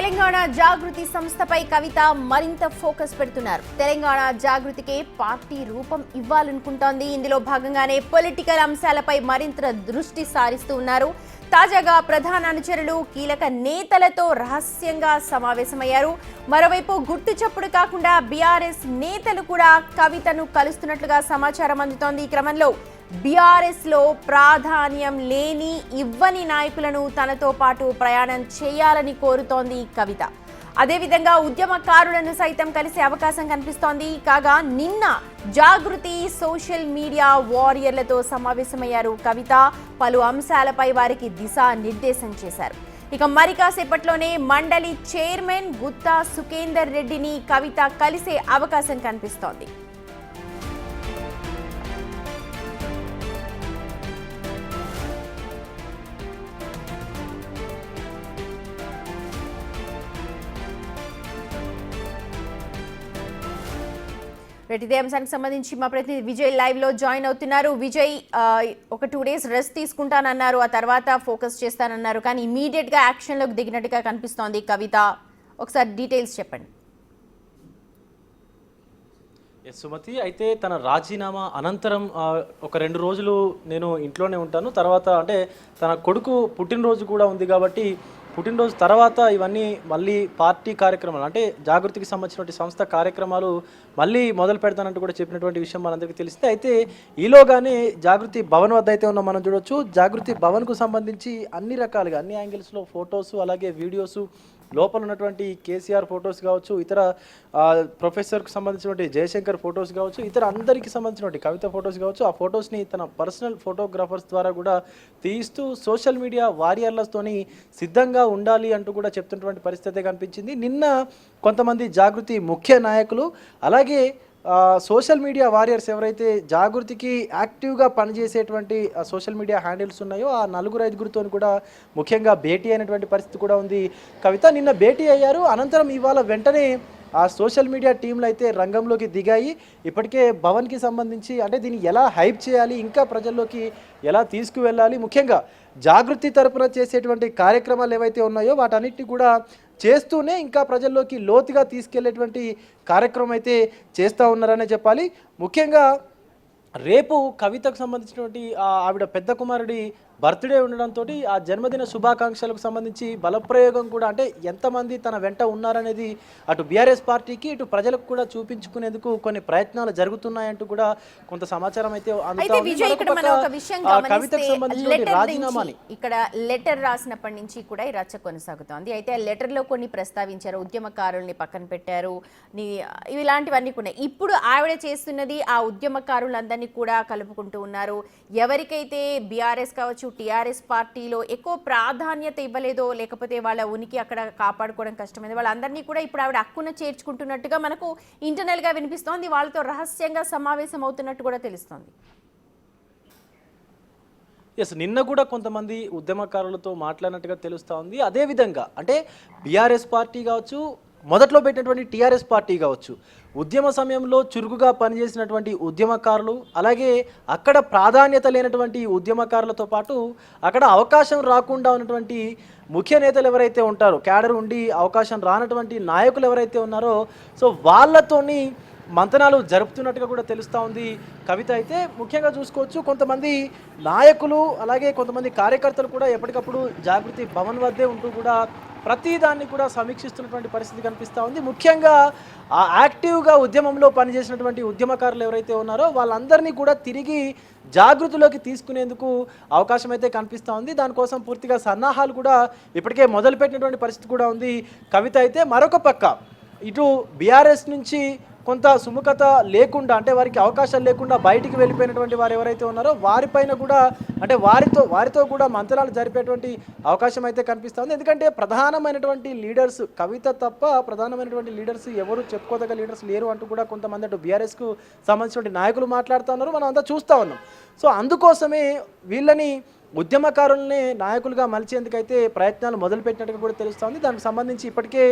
తెలంగాణ జాగృతి సంస్థపై కవిత మరింత ఫోకస్ పెడుతున్నారు. తెలంగాణ జాగృతికి పార్టీ రూపం ఇవ్వాలనుకుంటోంది. ఇందులో భాగంగానే పొలిటికల్ అంశాలపై మరింత దృష్టి సారిస్తూ ఉన్నారు. తాజాగా ప్రధాన అనుచరులు కీలక నేతలతో రహస్యంగా సమావేశమయ్యారు. మరోవైపు గుట్టు చప్పుడు కాకుండా బీఆర్ఎస్ నేతలు కూడా కవితను కలుస్తున్నట్లుగా సమాచారం అందుతోంది. ఈ క్రమంలో బీఆర్ఎస్ లో ప్రాధాన్యం లేని ఇవ్వని నాయకులను తనతో పాటు ప్రయాణం చేయాలని కోరుతోంది కవిత. అదేవిధంగా ఉద్యమకారులను సైతం కలిసే అవకాశం కనిపిస్తోంది. కాగా నిన్న జాగృతి సోషల్ మీడియా వారియర్లతో సమావేశమయ్యారు కవిత. పలు అంశాలపై వారికి దిశానిర్దేశం చేశారు. ఇక మరి కాసేపట్లోనే మండలి చైర్మన్ గుత్తా సుఖేందర్ రెడ్డిని కవిత కలిసే అవకాశం కనిపిస్తోంది. ఇదే అంశానికి సంబంధించి మా ప్రతినిధి విజయ్ లైవ్ లో జాయిన్ అవుతున్నారు. విజయ్, ఒక 2 days రెస్ట్ తీసుకుంటానన్నారు, ఆ తర్వాత ఫోకస్ చేస్తానన్నారు, కానీ ఇమీడియట్ గా యాక్షన్ లోకి దిగినట్టుగా కనిపిస్తోంది కవిత. ఒకసారి డీటెయిల్స్ చెప్పండి. సుమతి, అయితే తన రాజీనామా అనంతరం ఒక 2 రోజులు నేను ఇంట్లోనే ఉంటాను, తర్వాత అంటే తన కొడుకు పుట్టినరోజు కూడా ఉంది కాబట్టి పుట్టినరోజు తర్వాత ఇవన్నీ మళ్ళీ పార్టీ కార్యక్రమాలు అంటే జాగృతికి సంబంధించినటువంటి సంస్థ కార్యక్రమాలు మళ్ళీ మొదలు పెడతానంటూ కూడా చెప్పినటువంటి విషయం మనందరికీ తెలిస్తే, అయితే ఈలోగానే జాగృతి భవన్ వద్ద అయితే ఉన్నాం మనం చూడొచ్చు. జాగృతి భవన్కు సంబంధించి అన్ని రకాలుగా అన్ని యాంగిల్స్లో ఫొటోస్ అలాగే వీడియోస్, లోపల ఉన్నటువంటి కేసీఆర్ ఫొటోస్ కావచ్చు, ఇతర ప్రొఫెసర్కి సంబంధించినటువంటి జయశంకర్ ఫొటోస్ కావచ్చు, ఇతర అందరికీ సంబంధించినటువంటి కవిత ఫొటోస్ కావచ్చు, ఆ ఫొటోస్ని తన పర్సనల్ ఫోటోగ్రాఫర్స్ ద్వారా కూడా తీస్తూ సోషల్ మీడియా వారియర్లతోని సిద్ధంగా ఉండాలి అంటూ కూడా చెప్తున్నటువంటి పరిస్థితి కనిపించింది. నిన్న కొంతమంది జాగృతి ముఖ్య నాయకులు అలాగే సోషల్ మీడియా వారియర్స్ ఎవరైతే జాగృతికి యాక్టివ్గా పనిచేసేటువంటి సోషల్ మీడియా హ్యాండిల్స్ ఉన్నాయో ఆ 4-5గురితో కూడా ముఖ్యంగా భేటీ అయినటువంటి పరిస్థితి కూడా ఉంది కవిత. నిన్న భేటీ అయ్యారు. అనంతరం ఇవాళ వెంటనే ఆ సోషల్ మీడియా టీంలు అయితే రంగంలోకి దిగాయి. ఇప్పటికే భవన్కి సంబంధించి అంటే దీన్ని ఎలా హైప్ చేయాలి, ఇంకా ప్రజల్లోకి ఎలా తీసుకువెళ్ళాలి, ముఖ్యంగా జాగృతి తరపున చేసేటువంటి కార్యక్రమాలు ఏవైతే ఉన్నాయో వాటన్నిటిని కూడా చేస్తూనే ఇంకా ప్రజల్లోకి లోతుగా తీసుకెళ్లేటువంటి కార్యక్రమం అయితే చేస్తూ ఉన్నారనే చెప్పాలి. ముఖ్యంగా రేపు కవితకు సంబంధించినటువంటి ఆవిడ పెద్ద కుమారుడి బర్త్డే ఉండడంతో ఆ జన్మదిన శుభాకాంక్షలకు సంబంధించి బలప్రయోగం కూడా అంటే ఎంతమంది తన వెంట ఉన్నారనేది అటు బీఆర్ఎస్ పార్టీకి ఇటు ప్రజలకు కూడా చూపించుకునేందుకు కొన్ని ప్రయత్నాలు జరుగుతున్నాయంటూ కూడా కొంత సమాచారం అయితే కవితకు సంబంధించిన రాజీనామాని ఇక్కడ లెటర్ రాసినప్పటి నుంచి కూడా ఈ రచ్చ కొనసాగుతోంది. అయితే ఆ లెటర్ లో కొన్ని ప్రస్తావించారు, ఉద్యమకారుల్ని పక్కన పెట్టారు, ఇలాంటివన్నీ కూడా. ఇప్పుడు ఆవిడ చేస్తున్నది ఆ ఉద్యమకారులందరినీ కూడా కలుపుకుంటూ ఉన్నారు. ఎవరికైతే బీఆర్ఎస్ కావచ్చు టీఆర్ఎస్ పార్టీలో ఎక్కువ ప్రాధాన్యత ఇవ్వలేదో, లేకపోతే వాళ్ళ ఉనికి అక్కడ కాపాడుకోవడం కష్టమైంది, వాళ్ళందరినీ కూడా ఇప్పుడు ఆవిడ హక్కున చేర్చుకుంటున్నట్టుగా మనకు ఇంటర్నల్ గా వినిపిస్తోంది. వాళ్ళతో రహస్యంగా సమావేశం అవుతున్నట్టు కూడా తెలుస్తోంది. నిన్న కూడా కొంతమంది ఉద్యమకారులతో మాట్లాడినట్టుగా తెలుస్తూ ఉంది. అదేవిధంగా అంటే బీఆర్ఎస్ పార్టీ కావచ్చు, మొదట్లో పెట్టినటువంటి టీఆర్ఎస్ పార్టీ కావచ్చు, ఉద్యమ సమయంలో చురుకుగా పనిచేసినటువంటి ఉద్యమకారులు అలాగే అక్కడ ప్రాధాన్యత లేనటువంటి ఉద్యమకారులతో పాటు అక్కడ అవకాశం రాకుండా ఉన్నటువంటి ముఖ్య నేతలు ఎవరైతే ఉంటారో, క్యాడర్ ఉండి అవకాశం రానటువంటి నాయకులు ఎవరైతే ఉన్నారో సో వాళ్ళతోని మంతనాలు జరుపుతున్నట్టుగా కూడా తెలుస్తూ ఉంది కవిత. అయితే ముఖ్యంగా చూసుకోవచ్చు కొంతమంది నాయకులు అలాగే కొంతమంది కార్యకర్తలు కూడా ఎప్పటికప్పుడు జాగృతి భవన్ వద్దే ఉంటూ కూడా ప్రతిదాన్ని కూడా సమీక్షిస్తున్నటువంటి పరిస్థితి కనిపిస్తూ ఉంది. ముఖ్యంగా ఆ యాక్టివ్గా ఉద్యమంలో పనిచేసినటువంటి ఉద్యమకారులు ఎవరైతే ఉన్నారో వాళ్ళందరినీ కూడా తిరిగి జాగృతిలోకి తీసుకునేందుకు అవకాశం అయితే కనిపిస్తూ ఉంది. దానికోసం పూర్తిగా సన్నాహాలు కూడా ఇప్పటికే మొదలుపెట్టినటువంటి పరిస్థితి కూడా ఉంది కవిత. అయితే మరొక పక్క ఇటు బీఆర్ఎస్ నుంచి కొంత సుముఖత లేకుండా అంటే వారికి అవకాశాలు లేకుండా బయటికి వెళ్ళిపోయినటువంటి వారు ఎవరైతే ఉన్నారో వారిపైన కూడా అంటే వారితో కూడా మంత్రాలు జరిపేటువంటి అవకాశం అయితే కనిపిస్తుంది. ఎందుకంటే ప్రధానమైనటువంటి లీడర్స్ కవిత తప్ప ప్రధానమైనటువంటి లీడర్స్ ఎవరు చెప్పుకోదగ్గ లీడర్స్ లేరు అంటూ కూడా కొంతమంది అటు బీఆర్ఎస్కు సంబంధించిన నాయకులు మాట్లాడుతూ ఉన్నారు, మనం అంతా చూస్తూ ఉన్నాం. సో అందుకోసమే వీళ్ళని ఉద్యమకారుల్ని నాయకులుగా మలిచేందుకైతే ప్రయత్నాలు మొదలుపెట్టినట్టుగా కూడా తెలుస్తుంది. దానికి సంబంధించి ఇప్పటికే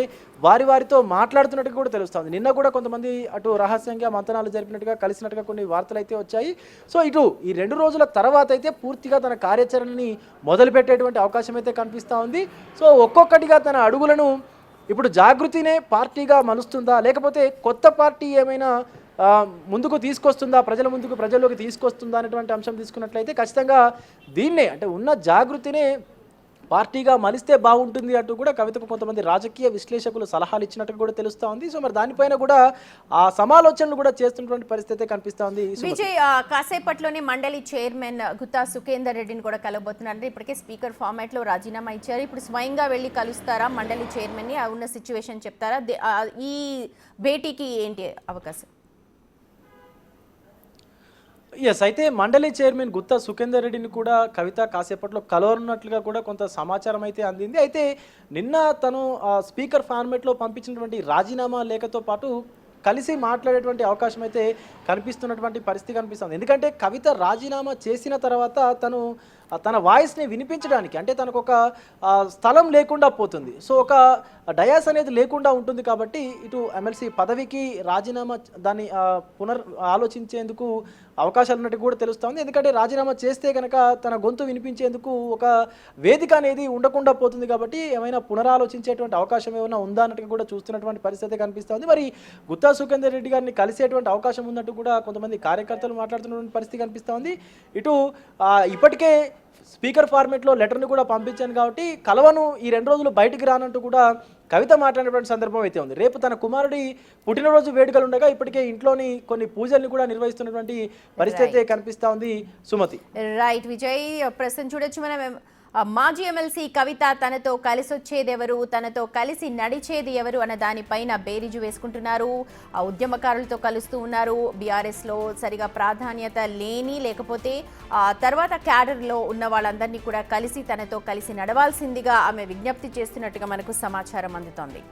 వారితో మాట్లాడుతున్నట్టుగా కూడా తెలుస్తుంది. నిన్న కూడా కొంతమంది అటు రహస్యంగా మంతనాలు జరిపినట్టుగా కలిసినట్టుగా కొన్ని వార్తలు అయితే వచ్చాయి. సో ఇటు ఈ 2 రోజుల తర్వాత అయితే పూర్తిగా తన కార్యాచరణని మొదలుపెట్టేటువంటి అవకాశం అయితే కనిపిస్తూ ఉంది. సో ఒక్కొక్కటిగా తన అడుగులను ఇప్పుడు జాగృతినే పార్టీగా మలుస్తుందా, లేకపోతే కొత్త పార్టీ ఏమైనా ముందుకు తీసుకొస్తుందా, ప్రజల్లోకి తీసుకొస్తుందా అనేటువంటి అంశం తీసుకున్నట్లయితే ఖచ్చితంగా దీన్నే అంటే ఉన్న జాగృతినే పార్టీగా మలిస్తే బాగుంటుంది అంటూ కూడా కవితకు కొంతమంది రాజకీయ విశ్లేషకులు సలహాలు ఇచ్చినట్టు కూడా తెలుస్తూ ఉంది. సో మరి దానిపైన కూడా ఆ సమాలోచనలు కూడా చేస్తున్నటువంటి పరిస్థితి కనిపిస్తూ ఉంది. విజయ్, కాసేపట్లోనే మండలి చైర్మన్ గుత్తా సుఖేందర్ రెడ్డిని కూడా కలవబోతున్నారు. ఇప్పటికే స్పీకర్ ఫార్మాట్ లో రాజీనామా ఇచ్చారు. ఇప్పుడు స్వయంగా వెళ్ళి కలుస్తారా మండలి చైర్మన్ ని, ఉన్న సిచ్యువేషన్ చెప్తారా? ఈ భేటీకి ఏంటి అవకాశం? అయితే మండలి చైర్మన్ గుత్తా సుఖేందర్ రెడ్డిని కూడా కవిత కాసేపట్లో కలవనున్నట్లుగా కూడా కొంత సమాచారం అయితే అందింది. అయితే నిన్న తను స్పీకర్ ఫార్మేట్లో పంపించినటువంటి రాజీనామా లేఖతో పాటు కలిసి మాట్లాడేటువంటి అవకాశం అయితే కనిపిస్తున్నటువంటి పరిస్థితి కనిపిస్తుంది. ఎందుకంటే కవిత రాజీనామా చేసిన తర్వాత తన వాయిస్ని వినిపించడానికి అంటే తనకు ఒక స్థలం లేకుండా పోతుంది. సో ఒక డయాస్ అనేది లేకుండా ఉంటుంది. కాబట్టి ఇటు ఎమ్మెల్సీ పదవికి రాజీనామా దాన్ని ఆలోచించేందుకు అవకాశాలు ఉన్నట్టు కూడా తెలుస్తుంది. ఎందుకంటే రాజీనామా చేస్తే కనుక తన గొంతు వినిపించేందుకు ఒక వేదిక అనేది ఉండకుండా పోతుంది. కాబట్టి ఏమైనా పునరాలోచించేటువంటి అవకాశం ఏమైనా ఉందా అన్నట్టు కూడా చూస్తున్నటువంటి పరిస్థితి కనిపిస్తుంది. మరి గుత్తా సుఖేందర్ రెడ్డి గారిని కలిసేటువంటి అవకాశం ఉన్నట్టు కూడా కొంతమంది కార్యకర్తలు మాట్లాడుతున్నటువంటి పరిస్థితి కనిపిస్తుంది. ఇటు ఇప్పటికే స్పీకర్ ఫార్మేట్లో లెటర్ని కూడా పంపించాను కాబట్టి కలవను, ఈ 2 రోజులు బయటికి రానంటూ కూడా కవిత మాట్లాడినటువంటి సందర్భం అయితే ఉంది. రేపు తన కుమారుడి పుట్టినరోజు వేడుకలు ఉండగా ఇప్పటికే ఇంట్లోని కొన్ని పూజల్ని కూడా నిర్వహిస్తున్నటువంటి పరిస్థితి అయితే కనిపిస్తూ ఉంది. సుమతి. రైట్ విజయ్, ప్రస్తుతం చూడొచ్చు మనం మాజీ ఎమ్మెల్సీ కవిత తనతో కలిసి వచ్చేది ఎవరు, తనతో కలిసి నడిచేది ఎవరు అన్న దానిపైన బేరీజు వేసుకుంటున్నారు. ఆ ఉద్యమకారులతో కలుస్తూ ఉన్నారు. బీఆర్ఎస్లో సరిగా ప్రాధాన్యత లేని, లేకపోతే తర్వాత క్యాడర్లో ఉన్న వాళ్ళందరినీ కూడా కలిసి తనతో కలిసి నడవాల్సిందిగా ఆమె విజ్ఞప్తి చేస్తున్నట్టుగా మనకు సమాచారం అందుతోంది.